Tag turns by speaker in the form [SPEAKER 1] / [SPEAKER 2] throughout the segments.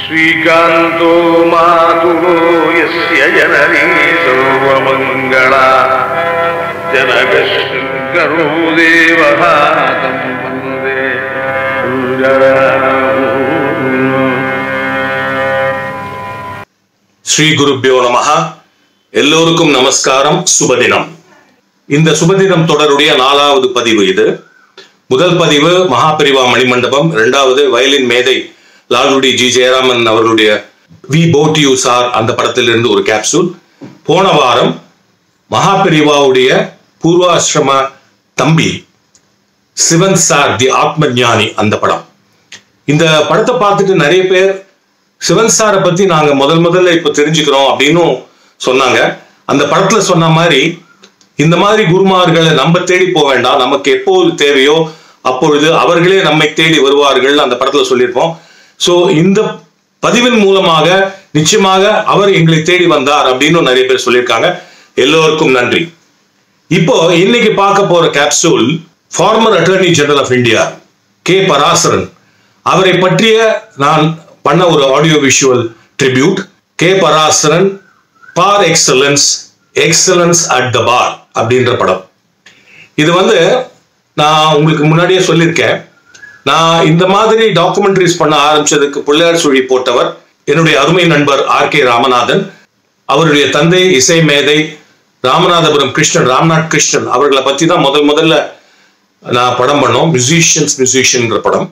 [SPEAKER 1] ஸ்ரீகாந்தோ Maduro யஸ்ய Janani சர்வமங்களா ஜனகஸ்கரோ தேவஹ தம் வந்தே
[SPEAKER 2] ஸ்ரீ குருப்யோ நமஹ. எல்லோருக்கும் நமஸ்காரம். சுபதினம். இந்த சுபதினம் தொடருடைய 4வது பதிவு இது. முதல் பதிவு மகாபெரிவா மணிமண்டபம், 2வது வயலின் மேதை லால்குடி ஜி ஜெயராமன் அவர்களுடைய வி போட் யூ சார் அந்த படத்திலிருந்து ஒரு கேப்சூல். போன வாரம் மகாபெரிவாவுடைய பூர்வாசிரம தம்பி சிவன் சார் தி ஆத்ம ஞானி அந்த படம். இந்த படத்தை பார்த்துட்டு நிறைய பேர் சிவன் சாரை பத்தி நாங்க முதல்ல இப்ப தெரிஞ்சுக்கிறோம் அப்படின்னு சொன்னாங்க. அந்த படத்துல சொன்ன மாதிரி இந்த மாதிரி குருமார்களை நம்ம தேடி போக வேண்டாம், நமக்கு எப்போது தேவையோ அப்பொழுது அவர்களே நம்மை தேடி வருவார்கள் அந்த படத்துல சொல்லியிருப்போம். சோ இந்த பதிவின் மூலமாக நிச்சயமாக அவர் எங்களை தேடி வந்தார் அப்படின்னு நிறைய பேர் சொல்லியிருக்காங்க. எல்லோருக்கும் நன்றி. இப்போ இன்னைக்கு பார்க்க போற capsule former attorney general of India K Parasaran அவரை பற்றிய நான் பண்ண ஒரு audio visual tribute. K Parasaran bar excellence, excellence at the bar அப்படின்ற படம். இது நான் உங்களுக்கு முன்னாடியே சொல்லியிருக்கேன். நான் இந்த மாதிரி டாக்குமெண்ட்ரிஸ் பண்ண ஆரம்பிச்சதுக்கு பிள்ளையார் சுழி போட்டவர் என்னுடைய அருமை நண்பர் ஆர் கே ராமநாதன். அவருடைய தந்தை இசை மேதை ராமநாதபுரம் கிருஷ்ணன், ராம்நாத் கிருஷ்ணன் அவர்களை பத்தி தான் முதல்ல நான் படம் பண்ணோம். மியூசிஷியன்ன்ற படம்.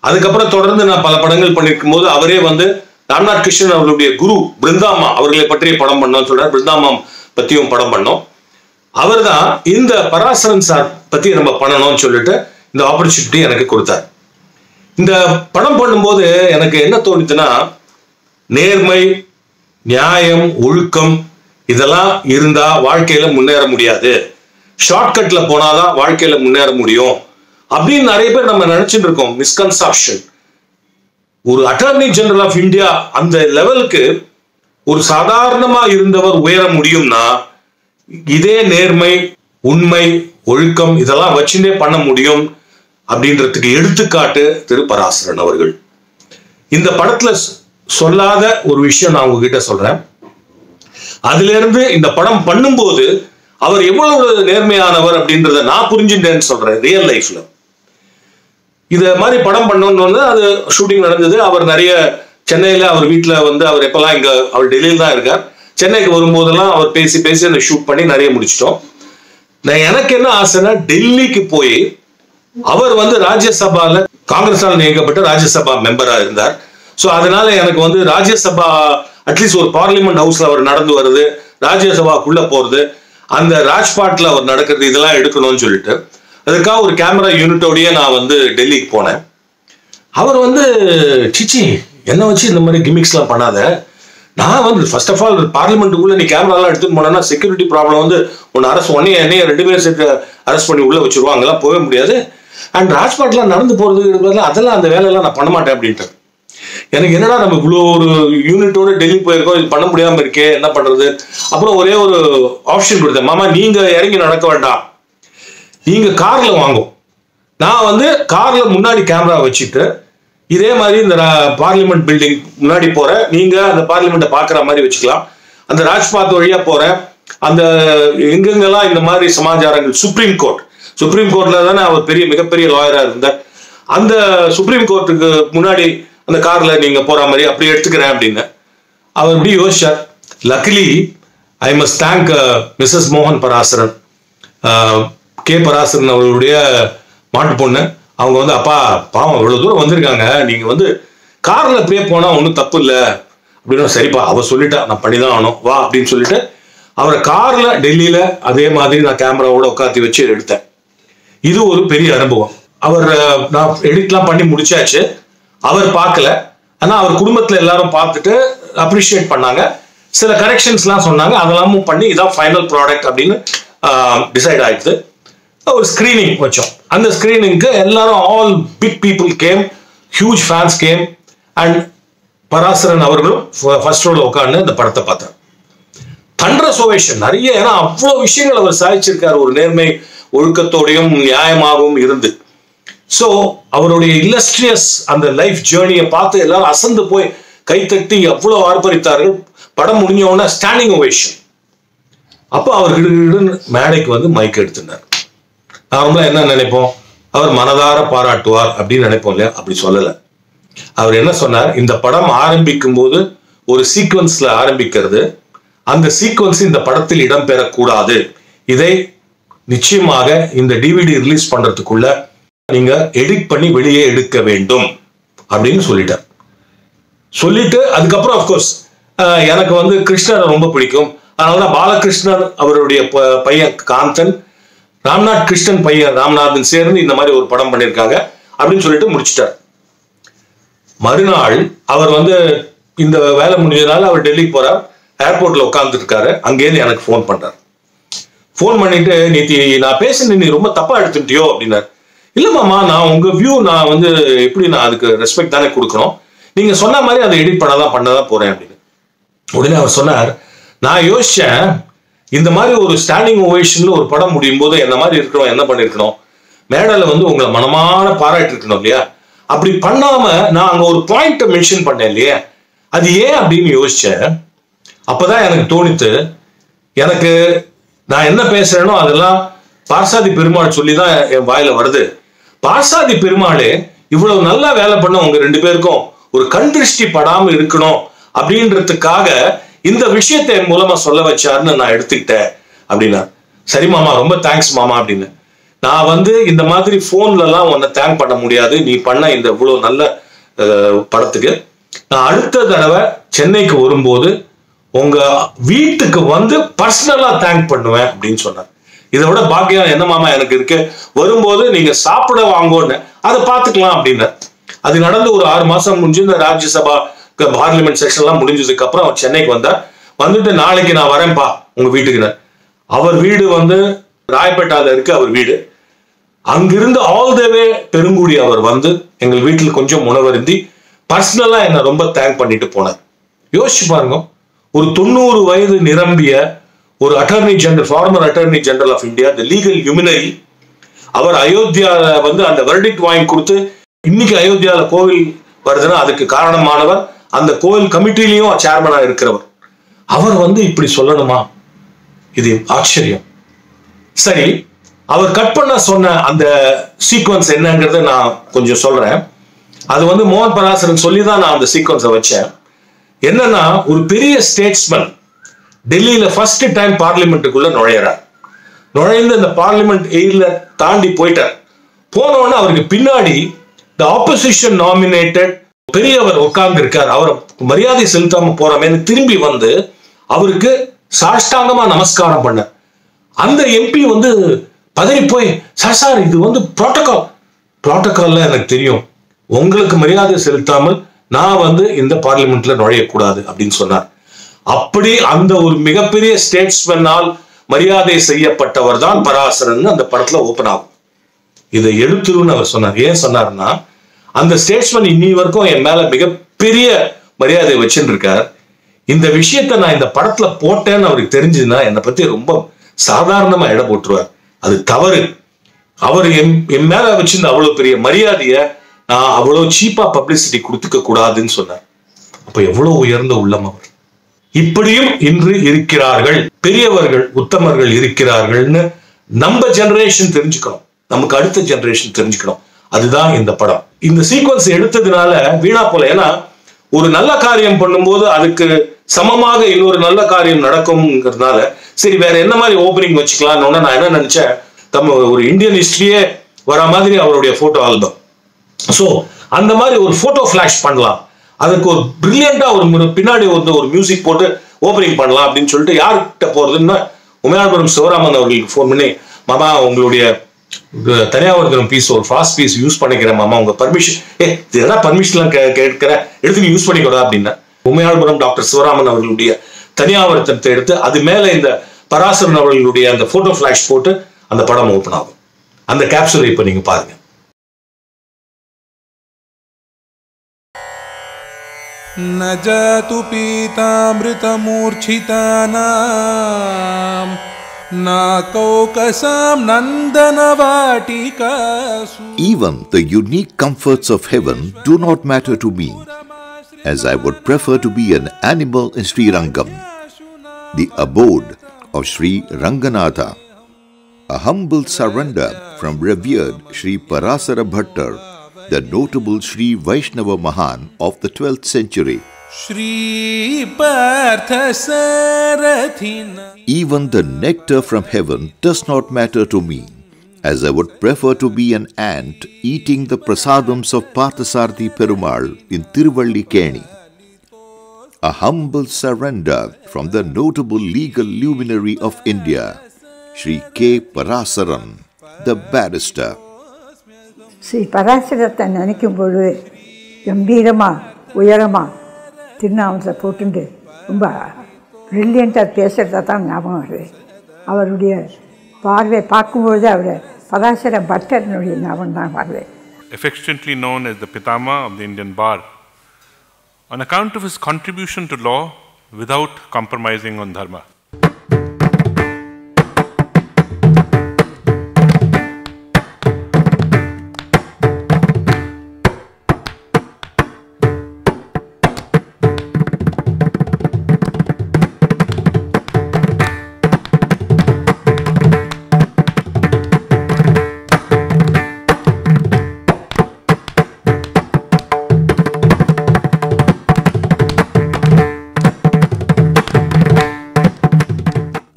[SPEAKER 2] அதுக்கப்புறம் தொடர்ந்து நான் பல படங்கள் பண்ணிருக்கும் போது அவரே ராம்நாத் கிருஷ்ணன் அவர்களுடைய குரு பிருந்தாமா அவர்களை பற்றிய படம் பண்ணோம்னு சொல்றாரு. பிருந்தாமா பத்தியும் படம் பண்ணோம். அவர் தான் இந்த பராசரன் சார் பத்தி நம்ம பண்ணணும்னு சொல்லிட்டு இந்த ஆப்பர்ச்சுனிட்டி எனக்கு கொடுத்தார். இந்த படம் பண்ணும்போது எனக்கு என்ன தோணுச்சுன்னா, நேர்மை, நியாயம், ஒழுக்கம் இதெல்லாம் இருந்தா வாழ்க்கையில முன்னேற முடியாது, ஷார்ட்கட்ல போனாதான் வாழ்க்கையில முன்னேற முடியும் அப்படின்னு நிறைய பேர் நம்ம நினைச்சிட்டு இருக்கோம். மிஸ்கன்செப்ஷன். ஒரு அட்டர்னி ஜெனரல் ஆஃப் இந்தியா அந்த லெவலுக்கு ஒரு சாதாரணமா இருந்தவர் உயர முடியும்னா இதே நேர்மை, உண்மை, ஒழுக்கம் இதெல்லாம் வச்சுட்டே பண்ண முடியும் அப்படின்றதுக்கு எடுத்துக்காட்டு திரு பராசரன் அவர்கள். இந்த படத்துல சொல்லாத ஒரு விஷயம் நான் உங்ககிட்ட சொல்றேன். அதுல இருந்து இந்த படம் பண்ணும்போது அவர் எவ்வளவு நேர்மையானவர் அப்படின்றத நான் புரிஞ்சுட்டேன்னு சொல்றேன். ரியல் லைஃப்ல இத மாதிரி படம் பண்ணணும்னு அது ஷூட்டிங் நடந்தது. அவர் நிறைய சென்னையில அவர் வீட்டுல அவர் எப்பெல்லாம் அவர் டெல்லியில தான் இருக்கார். சென்னைக்கு வரும்போதெல்லாம் அவர் பேசி அந்த ஷூட் பண்ணி நிறைய முடிச்சிட்டோம். எனக்கு என்ன ஆசைன்னா, டெல்லிக்கு போய் அவர் ராஜ்யசபால காங்கிரஸால் நியமிக்கப்பட்ட ராஜ்யசபா மெம்பரா இருந்தார். ஸோ அதனால எனக்கு ராஜ்யசபா அட்லீஸ்ட் ஒரு பார்லிமெண்ட் ஹவுஸ்ல அவர் நடந்து வருது, ராஜ்யசபாக்குள்ள போறது, அந்த ராஜ்பாட்ல அவர் நடக்கிறது இதெல்லாம் எடுக்கணும்னு சொல்லிட்டு அதுக்காக ஒரு கேமரா யூனிட்டோடய நான் டெல்லிக்கு போனேன். அவர் சிச்சி என்ன வச்சு இந்த மாதிரி கிமிக்ஸ்லாம் பண்ணாத, நான் ஃபர்ஸ்ட் ஆஃப் ஆல் பார்லிமெண்ட்டுக்குள்ள நீ கேமராலாம் எடுத்துன்னு போனா செக்யூரிட்டி ப்ராப்ளம் உன்னை அரெஸ்ட் பண்ணி என்னைய 2 பேரும் சேர்த்து அரெஸ்ட் பண்ணி உள்ள வச்சிருவோம், அங்கெல்லாம் போக முடியாது. அண்ட் ராஜ்பாட்லாம் நடந்து போறது அதெல்லாம் அந்த வேலையெல்லாம் நான் பண்ண மாட்டேன் அப்படின்ட்டு. எனக்கு என்னடா நம்ம இவ்வளோ ஒரு யூனிட்டோட டெல்லி போயிருக்கோம், இது பண்ண முடியாம இருக்கே, என்ன பண்றது. அப்புறம் ஒரே ஒரு ஆப்ஷன் கொடுத்தேன், மாமா நீங்க இறங்கி நடக்க வேண்டாம், நீங்க கார்ல வாங்கும், நான் கார்ல முன்னாடி கேமரா வச்சுட்டு இதே மாதிரி இந்த பார்லிமெண்ட் பில்டிங் முன்னாடி போறேன், நீங்க அந்த பார்லிமெண்ட்டை பாக்குற மாதிரி வச்சுக்கலாம், அந்த ராஜ்பாத் வழியா போறேன், அந்த எங்கெங்கெல்லாம் இந்த மாதிரி சமாச்சாரங்கள், சுப்ரீம் கோர்ட்ல தானே அவர் மிகப்பெரிய லாயரா இருந்தார், அந்த சுப்ரீம் கோர்ட்டுக்கு முன்னாடி அந்த கார்ல நீங்க போற மாதிரி அப்படி எடுத்துக்கிறேன் அப்படின்னு. அவர் எப்படி யோசிச்சார். Luckily I must thank Mrs மோகன் பராசரன், கே பராசரன் அவர்களுடைய மாட்டு பொண்ணு. அவங்க அப்பா பாவம் இவ்வளவு தூரம் வந்திருக்காங்க, நீங்க கார்ல அப்படியே போனா ஒன்றும் தப்பு இல்லை அப்படின்னு. சரிப்பா அவ சொல்லிட்டா, நான் பண்ணிதான் ஆகணும் வா அப்படின்னு சொல்லிட்டு அவரை கார்ல டெல்லியில அதே மாதிரி நான் கேமராவோட உட்காந்து வச்சு எடுத்தேன். இது ஒரு பெரிய அனுபவம். அவர் நான் எடிட்லாம் பண்ணி முடிச்சாச்சு, அவர் பார்க்கல, ஆனா அவர் குடும்பத்துல எல்லாரும் பார்த்துட்டு அப்ரிஷியேட் பண்ணாங்க, சில கரெக்ஷன்ஸ்லாம் சொன்னாங்க, அதெல்லாமும் பண்ணி இதான் ஃபைனல் ப்ராடக்ட் அப்படின்னு டிசைட் ஆயிடுது. ஒரு ஸ்கிரீனிங் வச்சோம். அந்த ஸ்கிரீனிங்க்கு எல்லாரும் all big people came, huge fans came. And Parasaran அவர்களும் ஃபர்ஸ்ட் ரோல உட்காந்து அந்த படத்தை பார்த்தார். தண்டரஸ் ஓவேஷன் நிறைய, ஏன்னா அவ்வளவு விஷயங்கள் அவர் சாதிச்சிருக்காரு, ஒரு நேர்மை ஒழுக்கத்தோடையும் நியாயமாகவும் இருந்து. ஸோ அவருடைய இல்லஸ்ட்ரியஸ் அந்த லைஃப் ஜேர்னியை பார்த்து எல்லாரும் அசந்து போய் கைத்தட்டி எவ்வளவு ஆர்ப்பரித்தார்கள். படம் முடிஞ்ச உடனே ஸ்டாண்டிங் ஓவேஷன். அப்போ அவர் மேடைக்கு வந்து மைக் எடுத்துட்டார். நார்மலா என்ன நினைப்போம், அவர் மனதார பாராட்டுவார் அப்படின்னு நினைப்போம் இல்லையா? அப்படி சொல்லலை. அவர் என்ன சொன்னார், இந்த படம் ஆரம்பிக்கும் போது ஒரு சீக்வன்ஸ்ல ஆரம்பிக்கிறது, அந்த சீக்வன்ஸ் இந்த படத்தில் இடம்பெறக்கூடாது. இதை நிச்சயமாக இந்த டிவிடி ரிலீஸ் பண்றதுக்குள்ள நீங்க எடிட் பண்ணி வெளியே எடுக்க வேண்டும் அப்படின்னு சொல்லிட்டார். சொல்லிட்டு அதுக்கப்புறம் அப்கோர்ஸ் எனக்கு வந்து கிருஷ்ணரை ரொம்ப பிடிக்கும். அதனாலதான் பாலகிருஷ்ணன் அவருடைய பையன் காந்தன், ராம்நாத் கிருஷ்ணன் பையன் ராம்நாதன் சேர்ந்து இந்த மாதிரி ஒரு படம் பண்ணியிருக்காங்க அப்படின்னு சொல்லிட்டு முடிச்சிட்டார். மறுநாள் அவர் வந்து இந்த வேலை முடிஞ்சதுனால அவர் டெல்லிக்கு போறார். ஏர்போர்ட்ல உட்கார்ந்துட்டு இருக்காரு. அங்கேருந்து எனக்கு ஃபோன் பண்றாரு. ஃபோன் பண்ணிட்டு, நேத்தி நான் பேசுனேன், நீ ரொம்ப தப்பா எடுத்துட்டியோ அப்படின்னாரு. இல்ல மாமா, நான் உங்க வியூ நான் வந்து எப்படி நான் அதுக்கு ரெஸ்பெக்ட் தானே கொடுக்கணும், நீங்க சொன்ன மாதிரி அதை எடிட் பண்ணதான் போறேன் அப்படின்னு. உடனே அவர் சொன்னார், நான் யோசிச்சேன், இந்த மாதிரி ஒரு ஸ்டாண்டிங் ஓவேஷன்ல ஒரு படம் முடியும் போது என்ன மாதிரி இருக்கணும், என்ன பண்ணிருக்கணும், மேடையில வந்து உங்களை மனமான பாராட்டி இருக்கணும் இல்லையா? அப்படி பண்ணாம நான் அங்க ஒரு பாயிண்ட மென்ஷன் பண்ணேன் இல்லையா, அது ஏன் அப்படின்னு யோசிச்சேன். அப்பதான் எனக்கு தோணித்து, எனக்கு நான் என்ன பேசுறேனோ அதெல்லாம் பார்சாதி பெருமாள் சொல்லிதான் என் வாயில வருது. பார்சாதி பெருமாளே இவ்வளவு நல்லா வேலை பண்ண உங்க 2 பேருக்கும் ஒரு கண் திருஷ்டி படாம இருக்கணும் அப்படின்றதுக்காக இந்த விஷயத்தை என் மூலமா சொல்ல வச்சாருன்னு நான் எடுத்துக்கிட்டேன் அப்படின்னா. சரி மாமா, ரொம்ப தேங்க்ஸ் மாமா அப்படின்னு. நான் வந்து இந்த மாதிரி போன்ல எல்லாம் உன்னை தேங்க் பண்ண முடியாது, நீ பண்ண இந்த இவ்வளவு நல்ல படத்துக்கு. நான் அடுத்த தடவை சென்னைக்கு வரும்போது உங்க வீட்டுக்கு வந்து பர்சனலா தேங்க் பண்ணுவேன் அப்படின்னு சொன்னார். இதை விட பாக்கியம் என்ன மாமா எனக்கு இருக்கு, வரும்போது நீங்க சாப்பிட வாங்கோன்னு அதை பார்த்துக்கலாம் அப்படின்னு. அது நடந்து ஒரு 6 மாசம் முடிஞ்சு இந்த ராஜ்யசபா பார்லிமெண்ட் செஷன் எல்லாம் முடிஞ்சதுக்கு அப்புறம் அவர் சென்னைக்கு வந்தார். வந்துட்டு நாளைக்கு நான் வரேன்ப்பா உங்க வீட்டுக்கு. அவர் வீடு வந்து ராயப்பேட்டால இருக்கு அவர் வீடு. அங்கிருந்து ஆல் த வே பெருங்குடி அவர் வந்து எங்கள் வீட்டில் கொஞ்சம் உணவருந்தி பர்சனலா என்ன ரொம்ப தேங்க் பண்ணிட்டு போனார். யோசிச்சு பாருங்க, ஒரு 90 வயது நிரம்பிய ஒரு attorney general, former attorney general of India, the legal luminary, அவர் அயோத்தியால வந்து அந்த வெர்டிக்ட் வாங்கி கொடுத்து இன்னைக்கு அயோத்தியால கோவில் வருதுன்னா அதுக்கு காரணமானவர், அந்த கோவில் கமிட்டிலையும் சேர்மனா இருக்கிறவர். அவர் வந்து இப்படி சொல்லணுமா? இது ஆச்சரியம். சரி, அவர் கட் பண்ண சொன்ன அந்த சீக்வன்ஸ் என்னங்கிறத நான் கொஞ்சம் சொல்றேன். அது வந்து மோகன் பராசரன் சொல்லி தான் நான் அந்த சீக்வன்ஸை வச்சேன். என்னன்னா, ஒரு பெரிய ஸ்டேட்ஸ்மேன் டெல்லியில ஃபர்ஸ்ட் டைம் பார்லிமெண்ட்டுக்குள்ள நுழையிறார். நுழைந்து இந்த பார்லிமெண்ட் எயில தாண்டி போயிட்டார். போனோன்னு அவருக்கு பின்னாடி த ஆப்போசிஷன் நாமினேட்டட் பெரியவர் உட்கார்ந்து இருக்கார். அவரை மரியாதை செலுத்தாம போறமேன்னு திரும்பி வந்து அவருக்கு சாஷ்டாங்கமா நமஸ்காரம் பண்ண அந்த எம்பி வந்து பதறி போய், சார் இது வந்து புரோட்டோகால்ல எனக்கு தெரியும், உங்களுக்கு மரியாதை செலுத்தாமல் நான் வந்து இந்த பார்லிமெண்ட்ல நுழையக்கூடாது அப்படின்னு சொன்னார். அப்படி அந்த ஒரு மிகப்பெரிய ஸ்டேட்ஸ்மேனால் மரியாதை செய்யப்பட்டவர் தான் பராசரன் அந்த படத்துல ஓபன் ஆகும். இதை எழுத்துருன்னு அவர் சொன்னார். ஏன் சொன்னார்னா, அந்த ஸ்டேட்ஸ்மேன் இன்னி வரைக்கும் என் மேல மிகப்பெரிய மரியாதை வச்சுட்டு இருக்கார். இந்த விஷயத்த நான் இந்த படத்துல போட்டேன்னு அவருக்கு தெரிஞ்சதுன்னா என்னை பத்தி ரொம்ப சாதாரணமா இட போட்டுருவார். அது தவறு. அவர் என் மேல வச்சிருந்த அவ்வளவு பெரிய மரியாதைய நான் அவ்வளவு சீப்பா பப்ளிசிட்டி கொடுத்துக்க கூடாதுன்னு சொன்னார். அப்ப எவ்வளவு உயர்ந்த உள்ளம் அவர். இப்படியும் இன்று இருக்கிறார்கள், பெரியவர்கள் உத்தமர்கள் இருக்கிறார்கள்னு நம்ம ஜெனரேஷன் தெரிஞ்சுக்கணும், நமக்கு அடுத்த ஜெனரேஷன் தெரிஞ்சுக்கணும். அதுதான் இந்த படம். இந்த சீக்வன்ஸ் எடுத்ததுனால வீணா போல. ஏன்னா ஒரு நல்ல காரியம் பண்ணும்போது அதுக்கு சமமாக இன்னொரு நல்ல காரியம் நடக்கும்ங்கிறதுனால சரி வேற என்ன மாதிரி ஓபனிங் வச்சுக்கலாம்னு நான் என்ன நினைச்சேன், ஒரு இந்தியன் ஹிஸ்டரியே வர மாதிரி அவருடைய போட்டோ ஆல்பம். ஸோ அந்த மாதிரி ஒரு போட்டோ ஃபிளாஷ் பண்ணலாம், அதுக்கு ஒரு பிரில்லியண்டா ஒரு பின்னாடி வந்து ஒரு மியூசிக் போட்டு ஓபனிங் பண்ணலாம் அப்படின்னு சொல்லிட்டு யார்கிட்ட போறதுன்னா உமையாள்புரம் சிவராமன் அவர்களுக்கு ஃபோன் பண்ணி, மாமா உங்களுடைய தனியாவர்தனம் பீஸ் ஒரு ஃபாஸ்ட் பீஸ் யூஸ் பண்ணிக்கிறேன் மாமா, உங்க பர்மிஷன், இது என்ன பர்மிஷன்லாம் கேட்கிறேன், எடுத்து நீ யூஸ் பண்ணிக்கூடா அப்படின்னா. உமையாள்புரம் டாக்டர் சிவராமன் அவர்களுடைய தனியாவர்த்தனத்தை எடுத்து அது மேல இந்த பராசரன் அவர்களுடைய அந்த போட்டோ ஃபிளாஷ் போட்டு அந்த படம் ஓபன் ஆகும். அந்த கேப்சூலை இப்ப நீங்க பாருங்க.
[SPEAKER 3] न जातु पीतामृतमूर्छितानां न कौकसां नन्दनवाटिकासु.
[SPEAKER 4] Even the unique comforts of heaven do not matter to me. as I would prefer to be an animal in Sri Rangam, the abode of Sri Ranganatha. A humble surrender from revered Sri Parasara Bhattar, the notable Sri Vaishnava Mahan of the 12th century.
[SPEAKER 3] Shri Partha Sarathina.
[SPEAKER 4] Even the nectar from heaven does not matter to me, as I would prefer to be an ant eating the prasadams of Parthasarathi Perumal in Tiruvallikeni. A humble surrender from the notable legal luminary of India, Sri K. Parasaran, the barrister.
[SPEAKER 5] Sri பராசரத்தை நினைக்கும் பொழுது கம்பீரமாக உயரமாக திருநாமத்தை போட்டுண்டு ரொம்ப ப்ரில்லியண்ட்டாக பேசுகிறதா தான் ஞாபகம் வருது. அவருடைய பார்வை பார்க்கும்பொழுது அவர் பராசர பட்டர்னுடைய ஞாபகம் தான் வருது.
[SPEAKER 6] Affectionately known as the Pitama of the Indian Bar, on account of his contribution to law without compromising on dharma.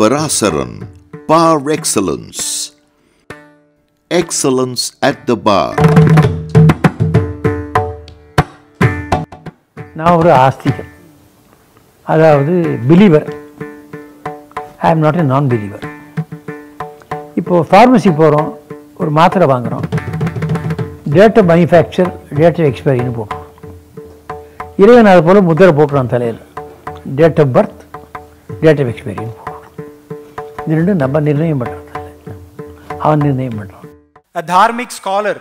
[SPEAKER 4] Parasaran, par excellence. Excellence at the bar.
[SPEAKER 7] நான் ஒரு ஆஸ்திகன், அதாவது believer. I am not a non believer. இப்போது pharmacy போகிறோம், ஒரு மாத்திரை வாங்குகிறோம், date of manufacture, date of எக்ஸ்பைரின்னு போட்டுரும். இறைவன் அது போல் முத்திரை போட்டுறான் தலையில், date of birth, date of எக்ஸ்பைரின்னு போட்டுரும். இது ரெண்டும் நம்ம நிர்ணயம் பண்ணுறது, அவன் நிர்ணயம் பண்ணுறான்.
[SPEAKER 8] A dharmic scholar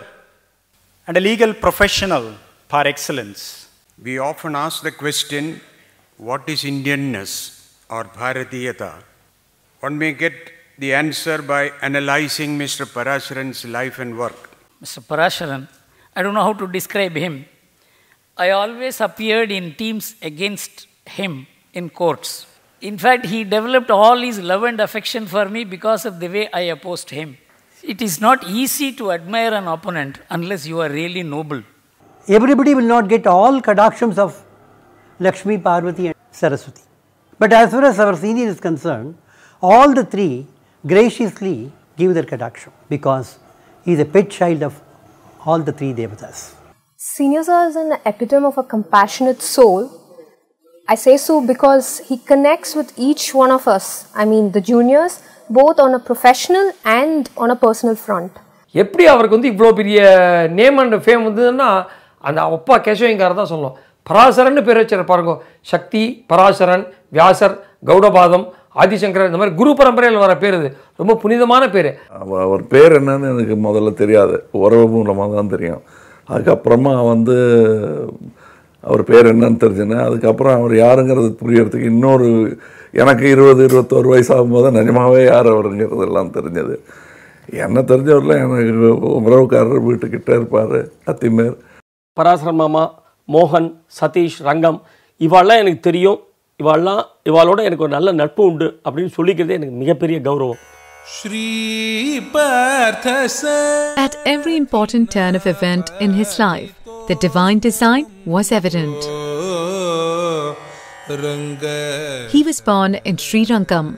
[SPEAKER 8] and a legal professional par excellence.
[SPEAKER 9] We often ask the question, what is Indianness or Bharatiyata? One may get the answer by analyzing Mr. Parasaran's life and work.
[SPEAKER 10] Mr. Parasaran, I don't know how to describe him. I always appeared in teams against him in courts. In fact, he developed all his love and affection for me because of the way I opposed him. It is not easy to admire an opponent unless you are really noble.
[SPEAKER 11] Everybody will not get all kadakshams of Lakshmi, Parvati and Saraswati. But as far as our senior is concerned, all the three graciously give their kadaksham because he is a pet child of all the three devatas.
[SPEAKER 12] Senior sir is an epitome of a compassionate soul. I say so because he connects with each one of us, I mean the juniors, both on a professional and on a personal front.
[SPEAKER 13] எப்படி அவருக்கு வந்து இவ்வளோ பெரிய name and fame வந்ததுன்னா அந்த அப்பா கேசவங்கார தான் சொல்லணும். பராசரன் பேர் வச்சுரு பாருங்க, சக்தி, பராசரன், வியாசர், கௌடபாதம், ஆதிசங்கரன், இந்த மாதிரி குரு பரம்பரையில் வர பேர். இது ரொம்ப புனிதமான பேர்.
[SPEAKER 1] அவர் பேர் என்னன்னு எனக்கு முதல்ல தெரியாது, உறவு மூலமாக தான் தெரியும். அதுக்கப்புறமா வந்து அவர் பேர் என்னன்னு தெரிஞ்சுனேன். அதுக்கப்புறம் அவர் யாருங்கிறது புரியறதுக்கு இன்னொரு எனக்கு 20-21 வயசு ஆகும்போது நிஜமாகவே யார் அவருங்கிறது எல்லாம் தெரிஞ்சது. என்ன தெரிஞ்சவரில் எனக்கு உறவுக்காரர் வீட்டுக்கிட்டே இருப்பார், அத்திமேர்.
[SPEAKER 13] பராசரன் மாமா, மோகன், சதீஷ், ரங்கம், இவாளெலாம் எனக்கு தெரியும். இவாளோட எனக்கு ஒரு நல்ல நட்பு உண்டு அப்படின்னு சொல்லிக்கிறதே எனக்கு மிகப்பெரிய கௌரவம்.
[SPEAKER 14] At every important turn of event in his life, the divine design was evident. He was born in Sri Rangam,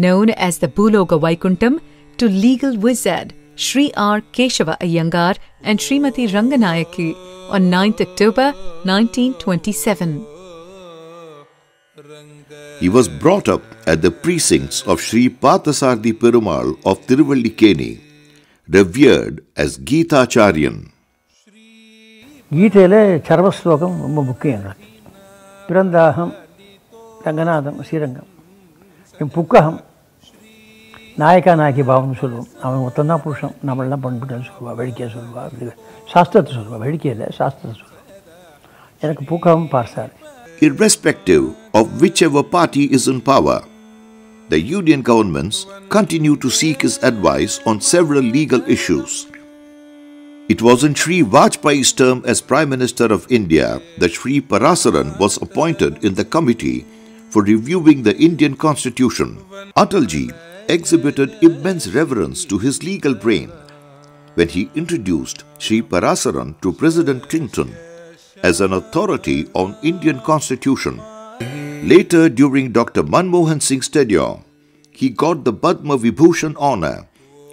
[SPEAKER 14] known as the Bhuloga Vaikuntham, to legal wizard Sri R. Keshava Iyengar and Srimati Ranganayaki on 9th October 1927.
[SPEAKER 4] He was brought up at the precincts of Sri Parthasarathi Perumal of Tiruvallikeni, revered as Geetacharyan.
[SPEAKER 7] கீதையில் சர்வஸ்லோகம் ரொம்ப முக்கியம் எங்களுக்கு. பிறந்தாகம் ரங்கநாதம் ஸ்ரீரங்கம், என் புக்ககம் நாயக்கா நாயக்கி பாவம்னு சொல்லுவோம். அவன் மொத்தம்தான் புருஷன், நம்மளெல்லாம் பண்ணிவிட்டேன்னு சொல்லுவாள், வெடிக்கையை சொல்லுவாள், இப்படி சாஸ்திரத்தை சொல்லுவாள், வெடிக்கையில் சாஸ்திரத்தை சொல்லுவாள். எனக்கு புக்ககம் பார்சார்.
[SPEAKER 4] Irrespective of whichever party is in power, the union governments continue to seek his advice on several legal issues. It was in Sri Vajpayee's term as Prime Minister of India that Sri Parasaran was appointed in the committee for reviewing the Indian Constitution. Atalji exhibited immense reverence to his legal brain when he introduced Sri Parasaran to President Clinton as an authority on Indian Constitution. Later, during Dr. Manmohan Singh's tenure, he got the Padma Vibhushan honor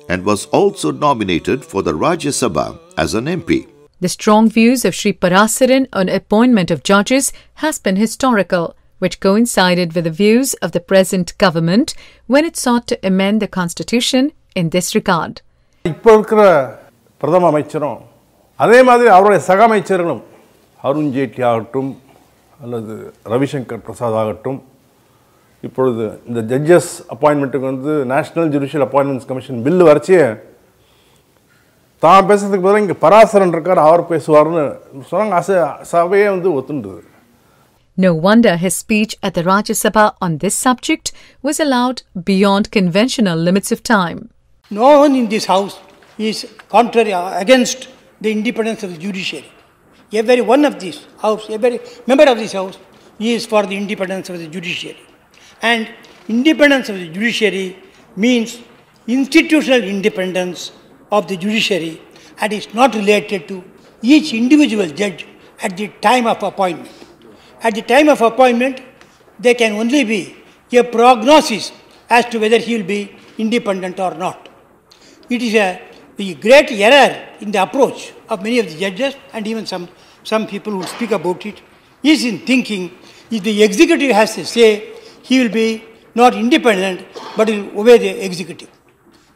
[SPEAKER 4] and was also nominated for the Rajya Sabha as an MP.
[SPEAKER 14] The strong views of Sri Parasaran on appointment of judges has been historical, which coincided with the views of the present government when it sought to amend the constitution in this regard.
[SPEAKER 15] இப்போ இருக்கிற பிரதம அமைச்சரும் அதே மாதிரி அவருடைய சக அமைச்சர்களும் அருண் ஜேட்லி ஆகட்டும் அல்லது ரவிசங்கர் பிரசாத் ஆகட்டும் இப்பொழுது இந்த ஜட்ஜஸ் அப்பாயின்மெண்ட்டுக்கு வந்து national judicial appointments commission bill வரைச்சி தான் பேசுறதுக்கு பதிலாக இங்கே பராசரன் இருக்கார் அவர் பேசுவார்னு சொன்னாங்க. சபையே வந்து ஒத்துண்டுது.
[SPEAKER 14] No wonder his speech at the Rajya Sabha on this subject was allowed beyond conventional limits of time.
[SPEAKER 16] No one in this house is contrary against the independence of the judiciary. Every one of this house, every member of this house is for the independence of the judiciary. And independence of the judiciary means institutional independence of the judiciary, and is not related to each individual judge at the time of appointment. At the time of appointment, there can only be a prognosis as to whether he will be independent or not. It is a great error in the approach of many of the judges, and even some people who speak about it, is in thinking if the executive has to say, he will be not independent but will obey the executive.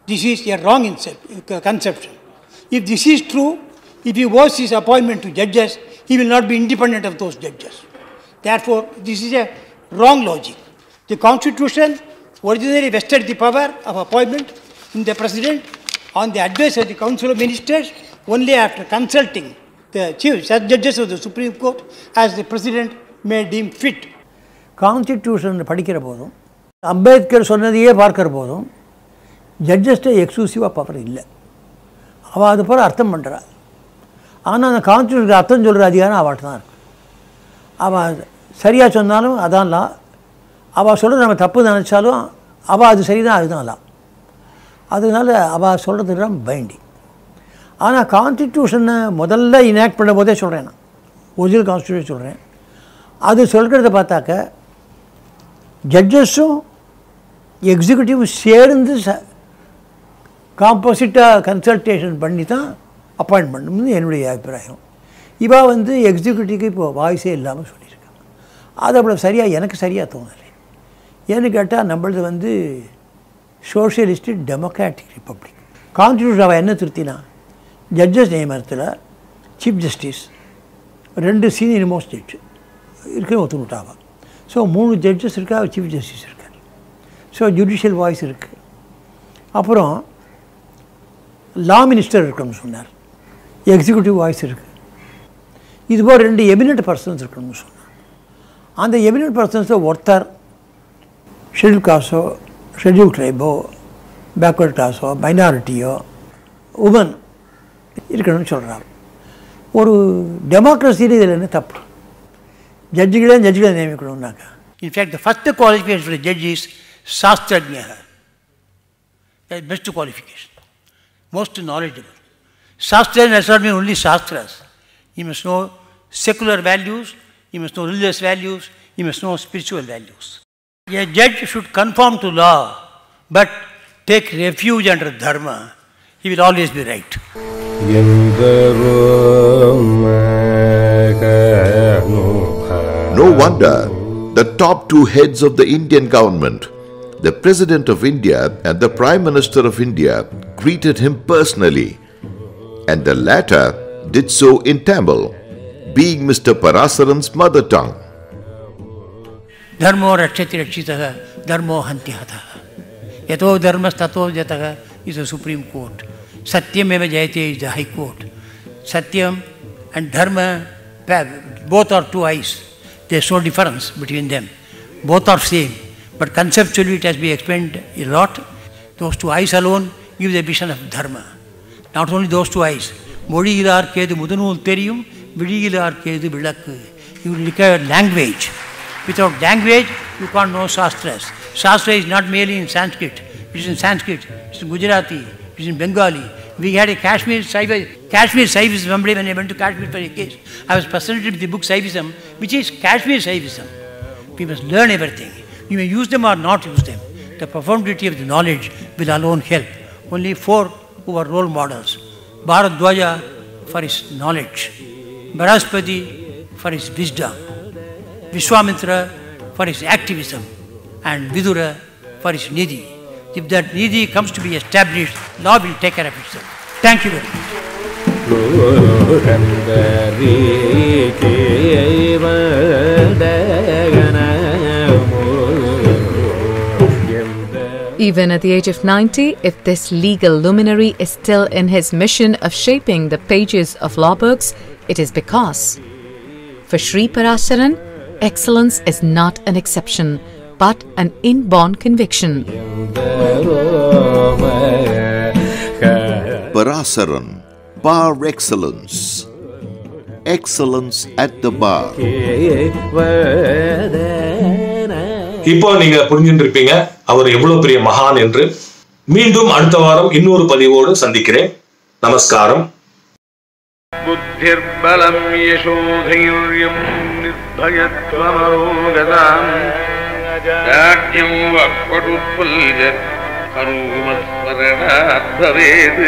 [SPEAKER 16] This is a wrong conception. If this is true, if he owes his appointment to judges, he will not be independent of those judges. Therefore, this is a wrong logic. The Constitution originally vested the power of appointment in the President on the advice of the Council of Ministers only after consulting the chief judges of the Supreme Court as the President may deem fit.
[SPEAKER 7] Constitution படிக்கிற போதும் அம்பேத்கர் சொன்னதையே பார்க்கிற போதும் ஜட்ஜஸ்ட்டே எக்ஸ்க்ளூசிவாக power இல்லை. அவள் அது போல் அர்த்தம் பண்ணுறா. ஆனால் அந்த கான்ஸ்டிடியூஷனுக்கு அர்த்தம் சொல்கிற அதிகாரம் அவள்கிட்ட தான் இருக்குது. அவள் சரியாக சொன்னாலும் அதான் லா, அவள் சொல்கிறது நம்ம தப்பு நினச்சாலும் அவள் அது சரி தான், அதுதான் லா. அதனால அவள் சொல்கிறது தான் பைண்டிங். ஆனால் கான்ஸ்டிடியூஷனை முதல்ல இனாக்ட் பண்ண போதே சொல்கிறேன், நான் ஒரிஜினல் கான்ஸ்டிடியூஷன் சொல்கிறேன். அது சொல்கிறத பார்த்தாக்க ஜட்ஜஸும் எக்ஸிக்யூட்டிவும் சேர்ந்து காம்போசிட்டாக கன்சல்டேஷன் பண்ணி தான் அப்பாயிண்ட் பண்ணணும்னு என்னுடைய அபிப்பிராயம். இவா வந்து எக்ஸிக்யூட்டிவ்க்கு இப்போது வாய்ஸே இல்லாமல் சொல்லியிருக்காங்க. அது அவ்வளோ சரியாக எனக்கு சரியாக தோணலை. ஏன்னு கேட்டால் நம்மளது வந்து சோஷியலிஸ்ட் டெமோக்ராட்டிக் ரிப்பப்ளிக். கான்ஸ்டிடியூஷன் அவள் என்ன திருத்தினா, ஜட்ஜஸ் நியமனத்தில் chief justice 2 senior most judge இருக்குன்னு ஒத்துக்கிட்டாவா. ஸோ 3 ஜட்ஜஸ் இருக்கா, சீஃப் ஜஸ்டிஸ் இருக்கார். ஸோ ஜுடிஷியல் வாய்ஸ் இருக்குது. அப்புறம் லா மினிஸ்டர் இருக்கணும்னு சொன்னார், எக்ஸிக்யூட்டிவ் வாய்ஸ் இருக்குது. இதுபோல் 2 எமினன்ட் பர்சன்ஸ் இருக்கணும்னு சொன்னார். அந்த எமினன்ட் பர்சன்ஸில் ஒருத்தர் ஷெட்யூல் காஸ்டோ, ஷெட்யூல் ட்ரைபோ, பேக்வர்ட் கிளாஸோ, மைனாரிட்டியோ, உமன் இருக்கணும்னு சொல்கிறார். ஒரு டெமோக்ரஸியில் இதில் என்ன தப்பு? ஜட்ஜுகளே நியமிக்கணும்னாக்கா.
[SPEAKER 16] In fact, the first qualification for a judge is Shastrajna. That is best qualification, most knowledgeable. Shastrajna does not mean only Shastras. He must know secular values, he must know religious values, he must know spiritual values. A judge should conform to law, but take refuge under dharma. He will always be right.
[SPEAKER 4] No wonder the top 2 heads of the Indian government, the President of India and the Prime Minister of India, greeted him personally, and the latter did so in Tamil, being Mr. Parasaran's mother tongue.
[SPEAKER 16] Dharmo rakshati rakshitaha, dharmo hantihataha. Yato dharmas tato jataha is the Supreme Court. Satyam eva jayate is the High Court. Satyam and dharma, both are 2 eyes. There is no difference between them. Both are same. But conceptually it has been explained a lot. Those 2 eyes alone give the vision of dharma. Not only those 2 eyes,
[SPEAKER 17] மொழியிலார்க்கேது முதநூல் தெரியும், விழியிலார்க்கேது விளக்கு. You require language. Without language, you can't know Shastras. Shastra is not merely in Sanskrit. It is in Sanskrit, it is in Gujarati, it is in Bengali. We had a Kashmir Saivism. Someday when I went to Kashmir for a case, I was presented with the book Saivism, which is Kashmir Saivism. We must learn everything. You may use them or not use them. The profundity of the knowledge will alone help. Only 4 who were role models. Bharadwaja for his knowledge, Baraspati for his wisdom, Vishwamitra for his activism, and Vidura for his nidhi. If that nidhi comes to be established, law will take care of itself. Thank you very much.
[SPEAKER 14] Even at the age of 90, if this legal luminary is still in his mission of shaping the pages of law books, it is because, for Sri Parasaran, excellence is not an exception, but an inborn conviction.
[SPEAKER 4] Parasaran, bar excellence. Excellence at the bar.
[SPEAKER 2] இப்போ நீங்க புரிஞ்சிருப்பீங்க அவர் எவ்வளவு பெரிய மகான் என்று. மீண்டும் அடுத்த வாரம் இன்னொரு பதிவோடு சந்திக்கிறேன். நமஸ்காரம்.
[SPEAKER 18] புத்திர்பலம் யசோதைர்யம் நிர்பயத்வமரோகதாம் ராஜ்யம் வக்படுத்பல்ய கருமஸ்மரணாத் பவேத்.